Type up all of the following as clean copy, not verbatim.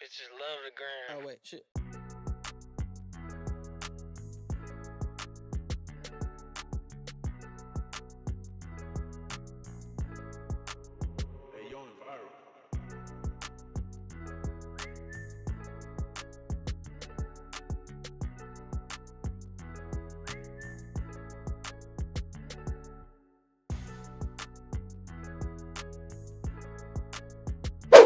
Bitches love the gram. Oh wait, shit.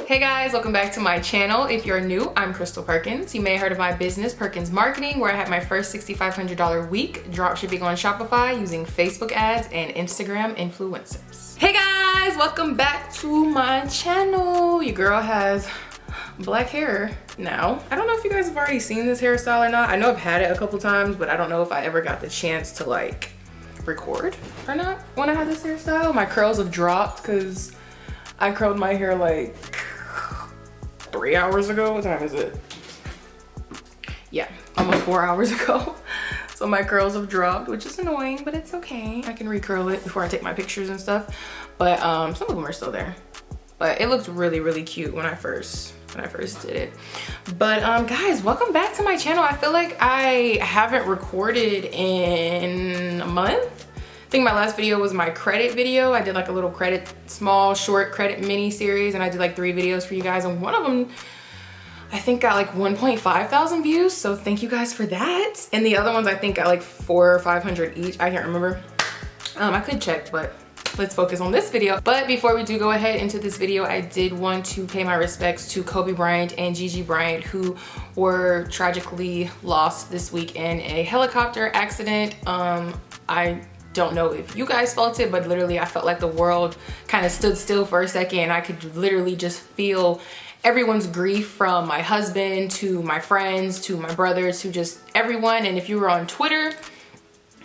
Hey guys, welcome back to my channel. If you're new, I'm Kristole Perkins. You may have heard of my business, Perkins Marketing, where I had my first $6,500 week dropshipping on Shopify using Facebook ads and Instagram influencers. Hey guys, welcome back to my channel. Your girl has black hair now. I don't know if you guys have already seen this hairstyle or not. I know I've had it a couple times, but I don't know if I ever got the chance to like record or not when I had this hairstyle. My curls have dropped because I curled my hair like 3 hours ago. What time is it? Yeah, almost 4 hours ago. So my curls have dropped, which is annoying, but it's okay. I can recurl it before I take my pictures and stuff. But some of them are still there. But it looked really, really cute when I first did it. But guys, welcome back to my channel. I feel like I haven't recorded in a month. I think my last video was my credit video. I did like a little credit, small, short credit mini series, and I did like 3 videos for you guys, and one of them I think got like 1.5 thousand views, so thank you guys for that. And the other ones I think got like 400 or 500 each. I can't remember. I could check, but let's focus on this video. But before we do go ahead into this video, I did want to pay my respects to Kobe Bryant and Gigi Bryant, who were tragically lost this week in a helicopter accident. I don't know if you guys felt it, but literally I felt like the world kind of stood still for a second, and I could literally just feel everyone's grief, from my husband to my friends to my brothers to just everyone. And if you were on Twitter,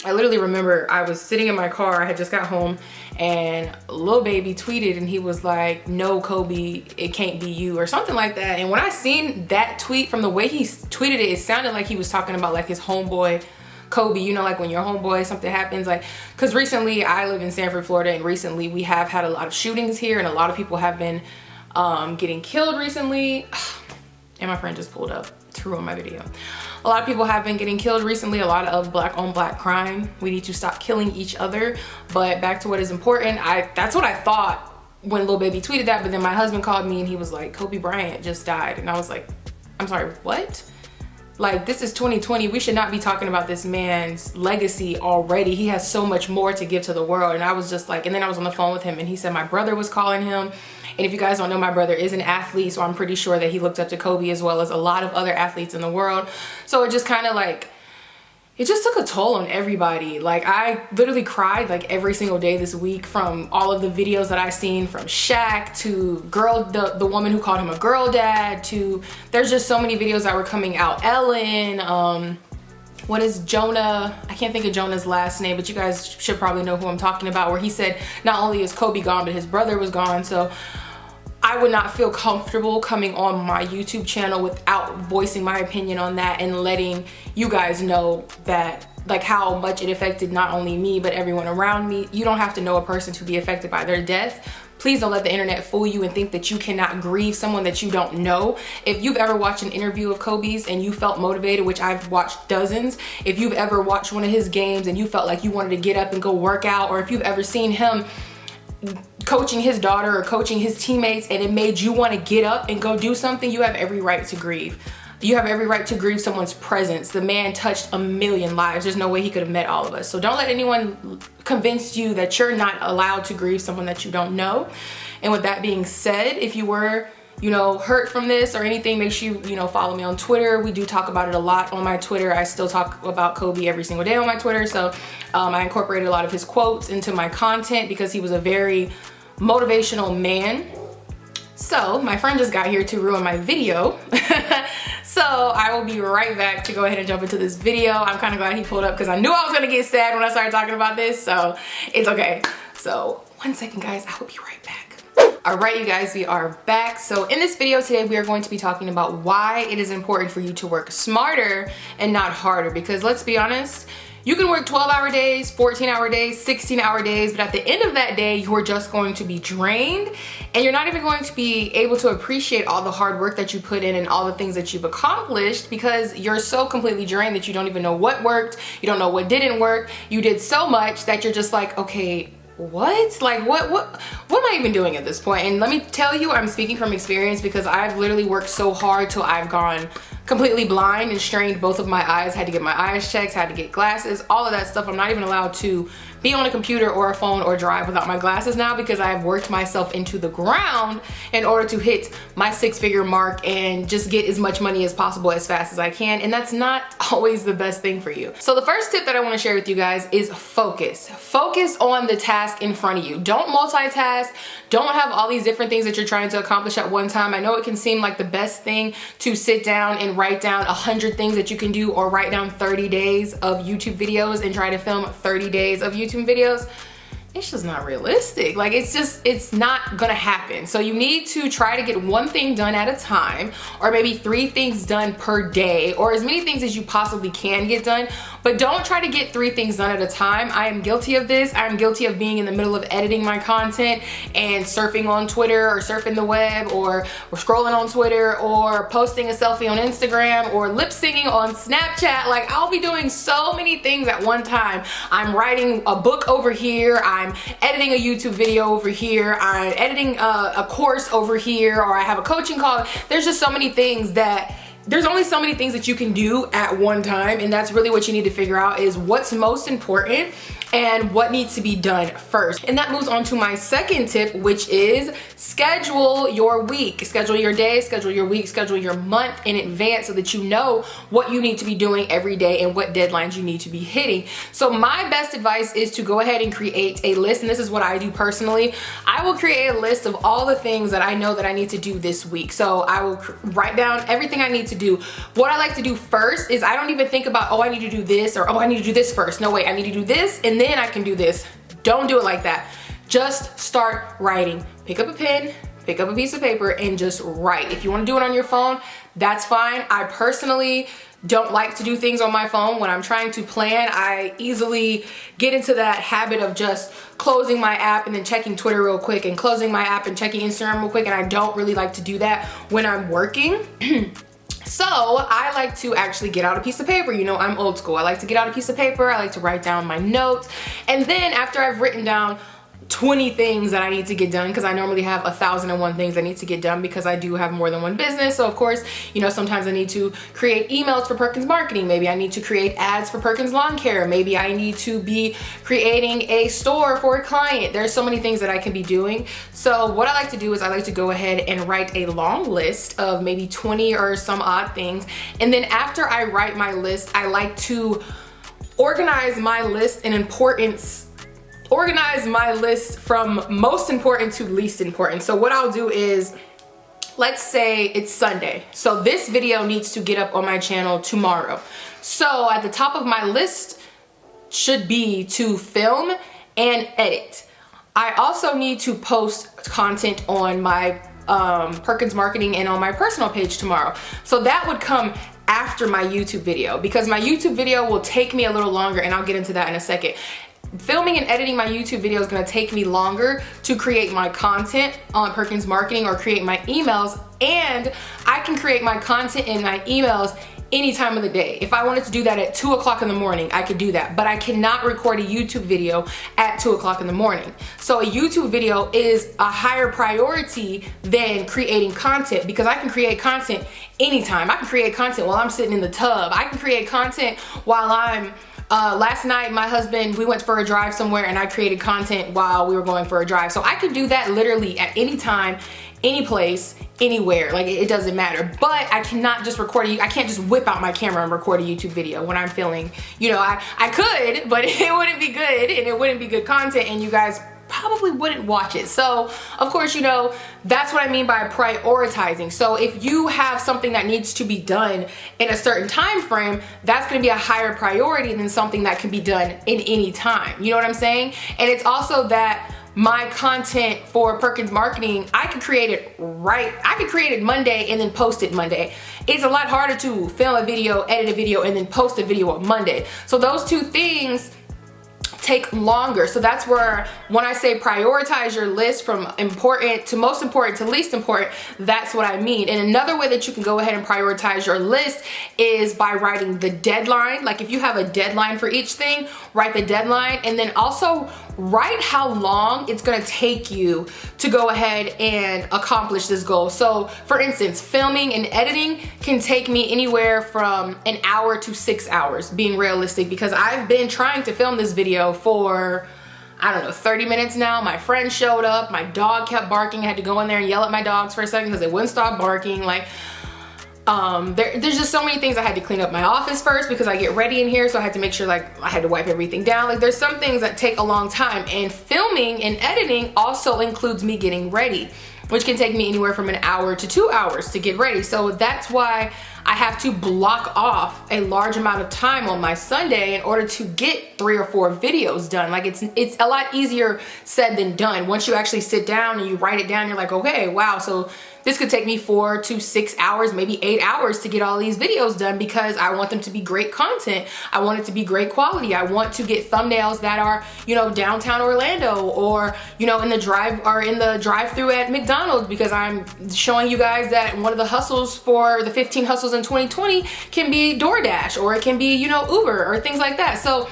I literally remember I was sitting in my car, I had just got home, and Lil Baby tweeted, and he was like, "No, Kobe, it can't be you," or something like that. And when I seen that tweet, from the way he tweeted it, it sounded like he was talking about like his homeboy Kobe, you know, like when your homeboy, something happens, like, because recently I live in Sanford, Florida, and recently we have had a lot of shootings here, and a lot of people have been getting killed recently. And my friend just pulled up to ruin my video. A lot of people have been getting killed recently, a lot of black on black crime. We need to stop killing each other. But back to what is important, that's what I thought when Lil Baby tweeted that, but then my husband called me and he was like, "Kobe Bryant just died." And I was like, I'm sorry, what? Like, this is 2020. We should not be talking about this man's legacy already. He has so much more to give to the world. And I was just like, and then I was on the phone with him, and he said my brother was calling him. And if you guys don't know, my brother is an athlete, so I'm pretty sure that he looked up to Kobe as well as a lot of other athletes in the world. So it just kind of like, it just took a toll on everybody. Like, I literally cried like every single day this week, from all of the videos that I seen, from Shaq to the woman who called him a girl dad, to, there's just so many videos that were coming out. Ellen, what is Jonah? I can't think of Jonah's last name, but you guys should probably know who I'm talking about, where he said not only is Kobe gone, but his brother was gone. So I would not feel comfortable coming on my YouTube channel without voicing my opinion on that and letting you guys know that, like, how much it affected not only me, but everyone around me. You don't have to know a person to be affected by their death. Please don't let the internet fool you and think that you cannot grieve someone that you don't know. If you've ever watched an interview of Kobe's and you felt motivated, which I've watched dozens, if you've ever watched one of his games and you felt like you wanted to get up and go work out, or if you've ever seen him coaching his daughter or coaching his teammates and it made you want to get up and go do something, you have every right to grieve. You have every right to grieve someone's presence. The man touched a million lives. There's no way he could have met all of us. So don't let anyone convince you that you're not allowed to grieve someone that you don't know. And with that being said, if you were, you know, hurt from this or anything, make sure you know, follow me on Twitter. We do talk about it a lot on my Twitter. I still talk about Kobe every single day on my Twitter. So I incorporated a lot of his quotes into my content because he was a very motivational man. So my friend just got here to ruin my video. So I will be right back to go ahead and jump into this video. I'm kind of glad he pulled up because I knew I was gonna get sad when I started talking about this, so it's okay. So 1 second guys, I will be right back. All right, you guys, we are back. So in this video today, we are going to be talking about why it is important for you to work smarter and not harder, because let's be honest, You can work 12-hour days, 14-hour days, 16-hour days, but at the end of that day, you are just going to be drained, and you're not even going to be able to appreciate all the hard work that you put in and all the things that you've accomplished, because you're so completely drained that you don't even know what worked, you don't know what didn't work. You did so much that you're just like, okay, what? Like, what am I even doing at this point? And let me tell you, I'm speaking from experience, because I've literally worked so hard till I've gone completely blind and strained both of my eyes, had to get my eyes checked, had to get glasses, all of that stuff. I'm not even allowed to be on a computer or a phone or drive without my glasses now, because I've worked myself into the ground in order to hit my 6-figure mark and just get as much money as possible as fast as I can. And that's not always the best thing for you. So the first tip that I want to share with you guys is focus. Focus on the task in front of you. Don't multitask. Don't have all these different things that you're trying to accomplish at one time. I know it can seem like the best thing to sit down and write down 100 things that you can do, or write down 30 days of YouTube videos and try to film 30 days of YouTube videos. It's just not realistic. Like, it's not gonna happen. So you need to try to get one thing done at a time, or maybe 3 things done per day, or as many things as you possibly can get done. But don't try to get 3 things done at a time. I am guilty of this. I'm guilty of being in the middle of editing my content and surfing on Twitter, or surfing the web, or scrolling on Twitter, or posting a selfie on Instagram, or lip singing on Snapchat. Like, I'll be doing so many things at one time. I'm writing a book over here, I'm editing a YouTube video over here, I'm editing a course over here, or I have a coaching call. There's just so many things that there's only so many things that you can do at one time, and that's really what you need to figure out, is what's most important and what needs to be done first. And that moves on to my second tip, which is schedule your week. Schedule your day, schedule your week, schedule your month in advance, so that you know what you need to be doing every day and what deadlines you need to be hitting. So my best advice is to go ahead and create a list, and this is what I do personally. I will create a list of all the things that I know that I need to do this week. So I will write down everything I need to do. What I like to do first is, I don't even think about, oh, I need to do this, or oh, I need to do this first. No, wait, I need to do this, and then I can do this. Don't do it like that. Just start writing. Pick up a pen, pick up a piece of paper, and just write. If you want to do it on your phone, that's fine. I personally don't like to do things on my phone. When I'm trying to plan, I easily get into that habit of just closing my app and then checking Twitter real quick, and closing my app and checking Instagram real quick, and I don't really like to do that when I'm working. So I like to actually get out a piece of paper. You know, I'm old school. I like to get out a piece of paper. I like to write down my notes. And then after I've written down 20 things that I need to get done, because I normally have 1,001 things I need to get done, because I do have more than one business. So of course, you know, sometimes I need to create emails for Perkins Marketing. Maybe I need to create ads for Perkins Lawn Care. Maybe I need to be creating a store for a client. There's so many things that I can be doing. So what I like to do is, I like to go ahead and write a long list of maybe 20 or some odd things. And then after I write my list, I like to organize my list in importance. Organize my list from most important to least important. So what I'll do is, let's say it's Sunday. So this video needs to get up on my channel tomorrow. So at the top of my list should be to film and edit. I also need to post content on my Perkins Marketing and on my personal page tomorrow. So that would come after my YouTube video, because my YouTube video will take me a little longer, and I'll get into that in a second. Filming and editing my YouTube video is gonna take me longer to create my content on Perkins Marketing, or create my emails, and I can create my content and my emails any time of the day. If I wanted to do that at 2 o'clock in the morning, I could do that, but I cannot record a YouTube video at 2 o'clock in the morning. So a YouTube video is a higher priority than creating content, because I can create content anytime. I can create content while I'm sitting in the tub. I can create content while I'm last night, my husband, we went for a drive somewhere, and I created content while we were going for a drive. So I could do that literally at any time, any place, anywhere. Like, it doesn't matter. But I cannot just record I can't just whip out my camera and record a YouTube video when I'm feeling, you know, I could, but it wouldn't be good, and it wouldn't be good content, and you guys probably wouldn't watch it. So of course, you know, that's what I mean by prioritizing. So if you have something that needs to be done in a certain time frame, that's going to be a higher priority than something that can be done in any time. You know what I'm saying? And it's also that my content for Perkins Marketing, I could create it Monday and then post it Monday. It's a lot harder to film a video, edit a video, and then post a video on Monday. So those two things take longer. So that's where, when I say prioritize your list from important to most important to least important, that's what I mean. And another way that you can go ahead and prioritize your list is by writing the deadline. Like if you have a deadline for each thing, write the deadline, and then also write how long it's gonna take you to go ahead and accomplish this goal. So for instance, filming and editing can take me anywhere from an hour to 6 hours, being realistic, because I've been trying to film this video for, I don't know, 30 minutes now. My friend showed up, my dog kept barking. I had to go in there and yell at my dogs for a second because they wouldn't stop barking. Like, there's just so many things. I had to clean up my office first because I get ready in here, so I had to make sure, like, I had to wipe everything down. Like, there's some things that take a long time, and filming and editing also includes me getting ready, which can take me anywhere from an hour to 2 hours to get ready. So that's why I have to block off a large amount of time on my Sunday in order to get 3 or 4 videos done. Like, it's a lot easier said than done. Once you actually sit down and you write it down, you're like, okay, wow, so this could take me 4 to 6 hours, maybe 8 hours to get all these videos done, because I want them to be great content. I want it to be great quality. I want to get thumbnails that are, you know, downtown Orlando, or, you know, in the drive-through at McDonald's, because I'm showing you guys that one of the hustles for the 15 hustles in 2020 can be DoorDash, or it can be, you know, Uber, or things like that. So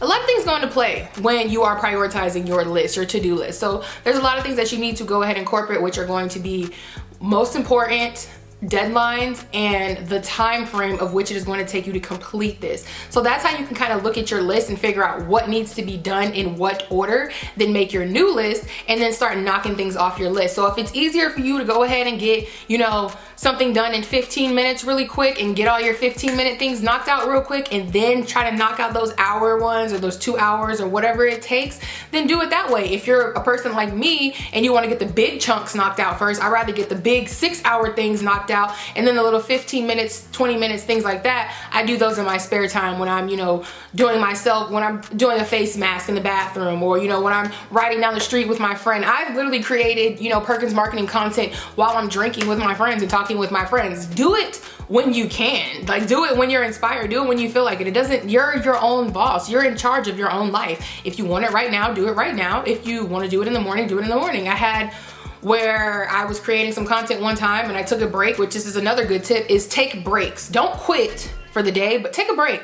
a lot of things go into play when you are prioritizing your list, your to-do list. So there's a lot of things that you need to go ahead and incorporate, which are going to be most important, deadlines, and the time frame of which it is going to take you to complete this. So that's how you can kind of look at your list and figure out what needs to be done in what order, then make your new list, and then start knocking things off your list. So if it's easier for you to go ahead and get, you know, something done in 15 minutes really quick and get all your 15-minute things knocked out real quick, and then try to knock out those hour ones or those 2 hours or whatever it takes, then do it that way. If you're a person like me and you want to get the big chunks knocked out first, I'd rather get the big 6-hour things knocked out, and then the little 15 minutes, 20 minutes, things like that, I do those in my spare time when I'm, you know, when I'm doing a face mask in the bathroom, or, you know, when I'm riding down the street with my friend. I've literally created, you know, Perkins Marketing content while I'm drinking with my friends and talking with my friends. Do it when you can. Like, do it when you're inspired. Do it when you feel like it. You're your own boss. You're in charge of your own life. If you want it right now, do it right now. If you want to do it in the morning, do it in the morning. I had where I was creating some content one time and I took a break, which this is another good tip, is take breaks. Don't quit for the day, but take a break.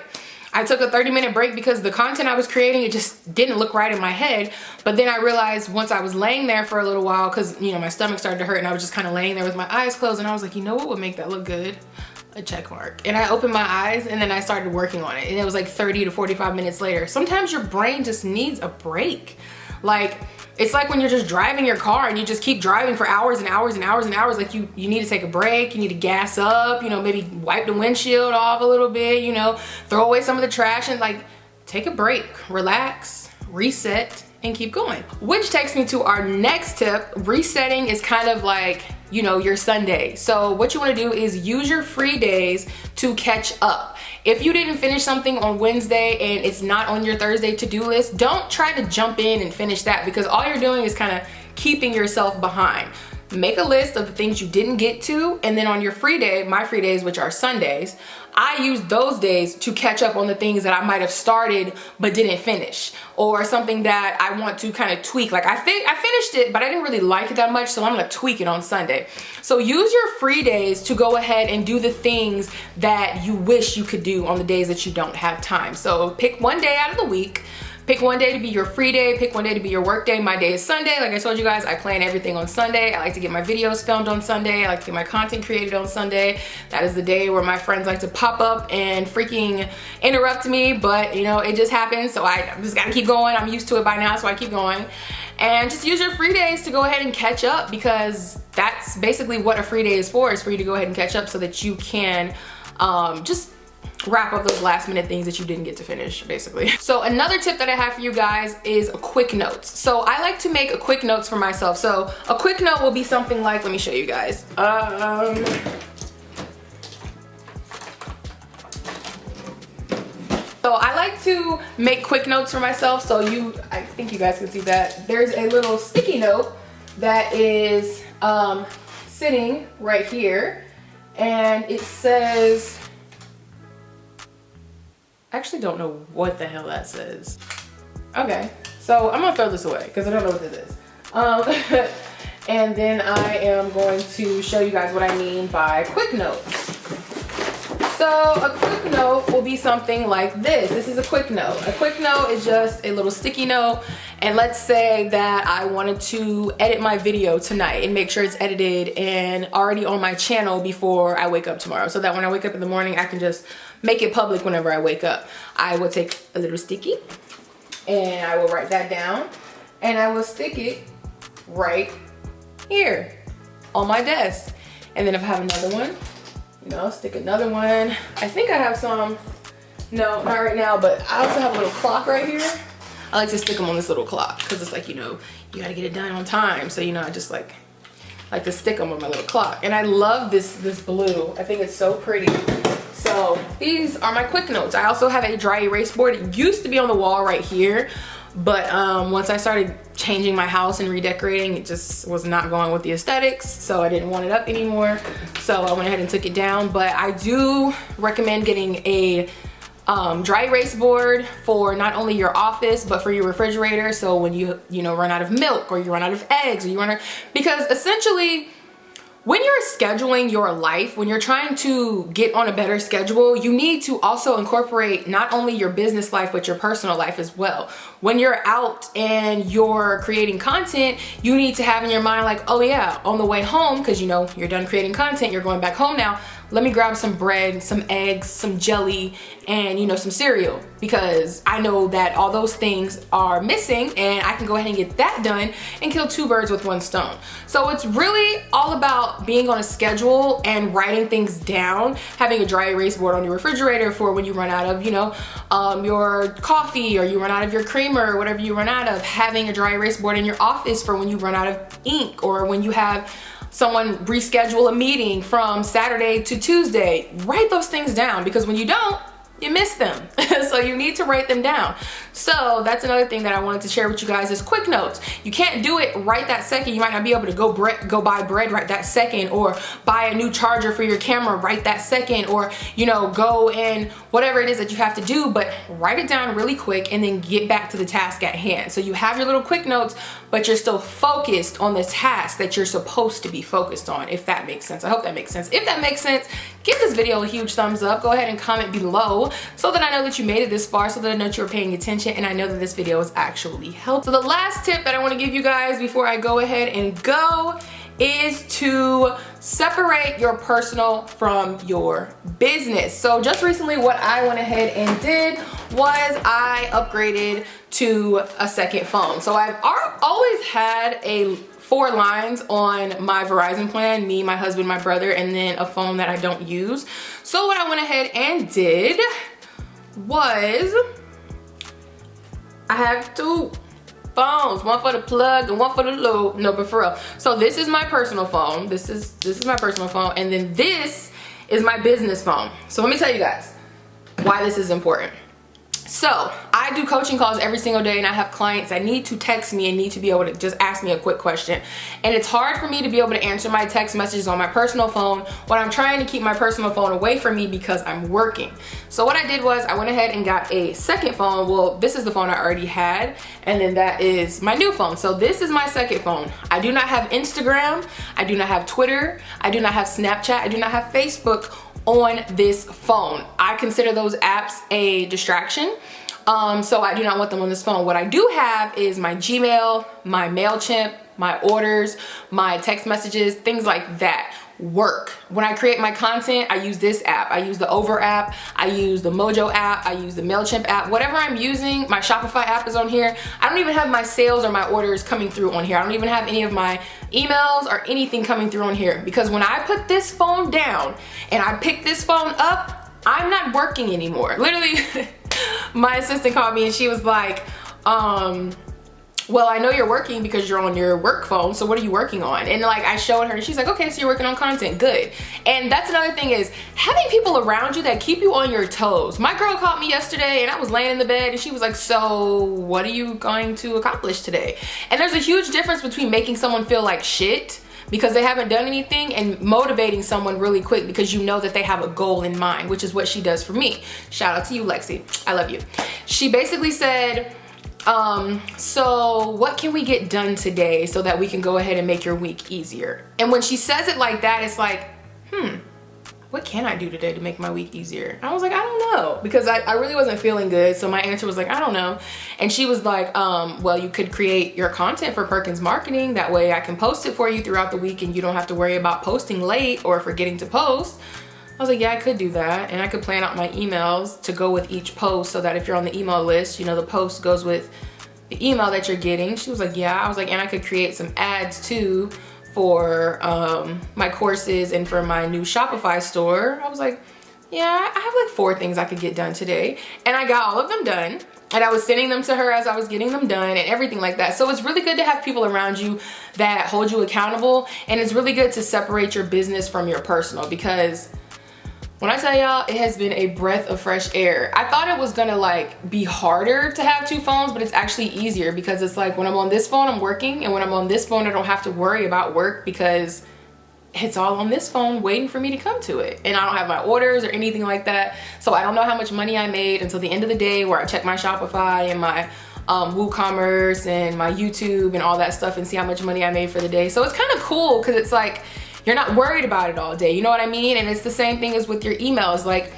I took a 30-minute break because the content I was creating, it just didn't look right in my head. But then I realized once I was laying there for a little while, because, you know, my stomach started to hurt and I was just kind of laying there with my eyes closed, and I was like, you know what would make that look good? A check mark. And I opened my eyes and then I started working on it, and it was like 30 to 45 minutes later. Sometimes your brain just needs a break. Like, it's like when you're just driving your car and you just keep driving for hours and hours and hours and hours. Like, you need to take a break, you need to gas up, you know, maybe wipe the windshield off a little bit, you know, throw away some of the trash, and like, take a break, relax, reset, and keep going. Which takes me to our next tip. Resetting is kind of like, you know, your Sunday. So what you want to do is use your free days to catch up. If you didn't finish something on Wednesday and it's not on your Thursday to-do list, don't try to jump in and finish that, because all you're doing is kind of keeping yourself behind. Make a list of the things you didn't get to, and then on your free day, my free days, which are Sundays, I use those days to catch up on the things that I might have started but didn't finish, or something that I want to kind of tweak. Like, I finished it, but I didn't really like it that much, so I'm gonna tweak it on Sunday. So use your free days to go ahead and do the things that you wish you could do on the days that you don't have time. So pick one day out of the week. Pick one day to be your free day, pick one day to be your work day. My day is Sunday. Like I told you guys, I plan everything on Sunday. I like to get my videos filmed on Sunday. I like to get my content created on Sunday. That is the day where my friends like to pop up and freaking interrupt me, but you know, it just happens. So I just gotta keep going. I'm used to it by now, so I keep going. And just use your free days to go ahead and catch up, because that's basically what a free day is for you to go ahead and catch up so that you can just wrap up those last minute things that you didn't get to finish, basically. So another tip that I have for you guys is quick notes. So I like to make quick notes for myself. So a quick note will be something like, let me show you guys. So I like to to make quick notes for myself. So I think you guys can see that. There's a little sticky note that is sitting right here. And it says, I actually don't know what the hell that says. Okay, so I'm gonna throw this away because I don't know what this is. And then I am going to show you guys what I mean by quick notes. So a quick note will be something like this. This is a quick note. A quick note is just a little sticky note. And let's say that I wanted to edit my video tonight and make sure it's edited and already on my channel before I wake up tomorrow. So that when I wake up in the morning, I can just make it public whenever I wake up. I will take a little sticky and I will write that down and I will stick it right here on my desk. And then if I have another one, you know, stick another one. I think I have some, no, not right now, but I also have a little clock right here. I like to stick them on this little clock because it's like, you know, you gotta get it done on time. So, you know, I just like to stick them on my little clock. And I love this blue. I think it's so pretty. So these are my quick notes. I also have a dry erase board. It used to be on the wall right here. But once I started changing my house and redecorating, it just was not going with the aesthetics, so I didn't want it up anymore. So I went ahead and took it down. But I do recommend getting a dry erase board for not only your office, but for your refrigerator. So when you know, run out of milk or you run out of eggs or you run out, because essentially, when you're scheduling your life, when you're trying to get on a better schedule, you need to also incorporate not only your business life, but your personal life as well. When you're out and you're creating content, you need to have in your mind like, oh yeah, on the way home, because you know, you're done creating content, you're going back home now, let me grab some bread, some eggs, some jelly, and you know, some cereal, because I know that all those things are missing and I can go ahead and get that done and kill two birds with one stone. So it's really all about being on a schedule and writing things down, having a dry erase board on your refrigerator for when you run out of, you know, your coffee, or you run out of your creamer, or whatever you run out of, having a dry erase board in your office for when you run out of ink, or when you have someone reschedule a meeting from Saturday to Tuesday. Write those things down, because when you don't, you miss them. So you need to write them down. So that's another thing that I wanted to share with you guys is quick notes. You can't do it right that second. You might not be able to go buy bread right that second, or buy a new charger for your camera right that second, or you know, go and whatever it is that you have to do, but write it down really quick and then get back to the task at hand. So you have your little quick notes, but you're still focused on the task that you're supposed to be focused on, if that makes sense. I hope that makes sense. If that makes sense, give this video a huge thumbs up. Go ahead and comment below so that I know that you made it this far, so that I know that you're paying attention and I know that this video is actually helpful. So the last tip that I want to give you guys before I go ahead and go is to separate your personal from your business. So just recently what I went ahead and did was I upgraded to a second phone. So I've always had 4 lines on my Verizon plan, me, my husband, my brother, and then a phone that I don't use. So what I went ahead and did was I have 2 phones, one for the plug and one for the load. No, but for real. So this is my personal phone. This is my personal phone, and then this is my business phone. So let me tell you guys why this is important. So I do coaching calls every single day, and I have clients that need to text me and need to be able to just ask me a quick question. And it's hard for me to be able to answer my text messages on my personal phone when I'm trying to keep my personal phone away from me because I'm working. So what I did was I went ahead and got a second phone. Well, this is the phone I already had, and then that is my new phone. So this is my second phone. I do not have Instagram. I do not have Twitter. I do not have Snapchat. I do not have Facebook on this phone. I consider those apps a distraction. So I do not want them on this phone. What I do have is my Gmail, my MailChimp, my orders, my text messages, things like that work. When I create my content, I use this app. I use the Over app. I use the Mojo app. I use the MailChimp app. Whatever I'm using, my Shopify app is on here. I don't even have my sales or my orders coming through on here. I don't even have any of my emails or anything coming through on here, because when I put this phone down and I pick this phone up, I'm not working anymore. Literally, my assistant called me and she was like, well, I know you're working because you're on your work phone, so what are you working on? And like I showed her and she's like, okay, so you're working on content, good. And that's another thing, is having people around you that keep you on your toes. My girl called me yesterday and I was laying in the bed and she was like, so what are you going to accomplish today? And there's a huge difference between making someone feel like shit because they haven't done anything and motivating someone really quick because you know that they have a goal in mind, which is what she does for me. Shout out to you, Lexi, I love you. She basically said, so what can we get done today so that we can go ahead and make your week easier? And when she says it like that, it's like, what can I do today to make my week easier? I was like, I don't know, because I really wasn't feeling good. So my answer was like, I don't know. And she was like, well, you could create your content for Perkins Marketing. That way I can post it for you throughout the week and you don't have to worry about posting late or forgetting to post. I was like, yeah, I could do that. And I could plan out my emails to go with each post so that if you're on the email list, you know, the post goes with the email that you're getting. She was like, yeah. I was like, and I could create some ads too for my courses and for my new Shopify store. I was like, yeah, I have like 4 things I could get done today. And I got all of them done. And I was sending them to her as I was getting them done and everything like that. So it's really good to have people around you that hold you accountable. And it's really good to separate your business from your personal, because when I tell y'all, it has been a breath of fresh air. I thought it was gonna like be harder to have 2 phones, but it's actually easier because it's like when I'm on this phone, I'm working, and when I'm on this phone, I don't have to worry about work because it's all on this phone waiting for me to come to it. And I don't have my orders or anything like that. So I don't know how much money I made until the end of the day, where I check my Shopify and my WooCommerce and my YouTube and all that stuff and see how much money I made for the day. So it's kind of cool because it's like, you're not worried about it all day, you know what I mean? And it's the same thing as with your emails. Like,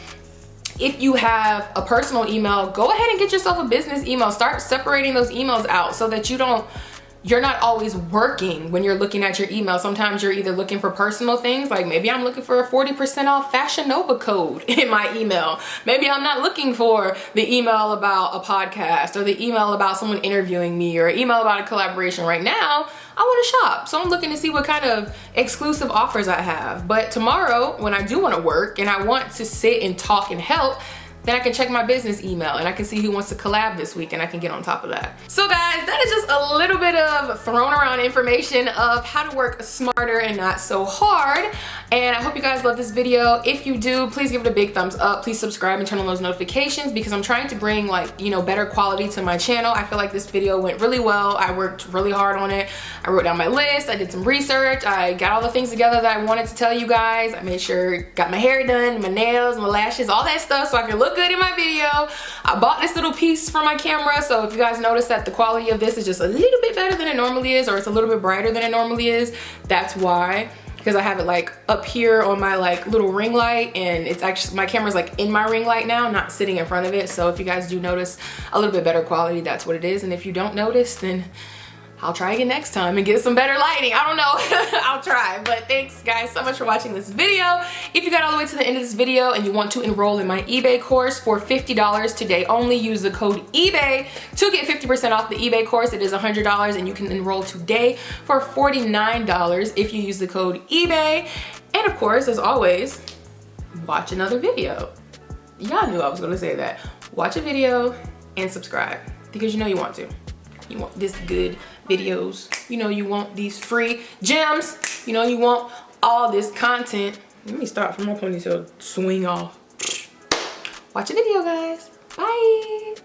if you have a personal email, go ahead and get yourself a business email. Start separating those emails out so that you're not always working when you're looking at your email. Sometimes you're either looking for personal things, like maybe I'm looking for a 40% off Fashion Nova code in my email. Maybe I'm not looking for the email about a podcast or the email about someone interviewing me or email about a collaboration. Right now, I want to shop. So I'm looking to see what kind of exclusive offers I have. But tomorrow, when I do want to work and I want to sit and talk and help, then I can check my business email and I can see who wants to collab this week and I can get on top of that. So guys, that is just a little bit of thrown around information of how to work smarter and not so hard. And I hope you guys love this video. If you do, please give it a big thumbs up. Please subscribe and turn on those notifications because I'm trying to bring like, you know, better quality to my channel. I feel like this video went really well. I worked really hard on it. I wrote down my list. I did some research. I got all the things together that I wanted to tell you guys. I made sure, got my hair done, my nails, my lashes, all that stuff so I could look good in my video. I bought this little piece for my camera, so if you guys notice that the quality of this is just a little bit better than it normally is, or it's a little bit brighter than it normally is, that's why. Because I have it like up here on my like little ring light, and it's actually, my camera's like in my ring light now, not sitting in front of it. So if you guys do notice a little bit better quality, that's what it is. And if you don't notice, then I'll try again next time and get some better lighting. I don't know, I'll try. But thanks guys so much for watching this video. If you got all the way to the end of this video and you want to enroll in my eBay course for $50 today only, use the code eBay to get 50% off the eBay course. It is $100 and you can enroll today for $49 if you use the code eBay. And of course, as always, watch another video. Y'all knew I was gonna say that. Watch a video and subscribe because you know you want to. You want this good videos, you know you want these free gems, you know you want all this content. Let me start from my ponytail swing off. Watch a video guys, bye.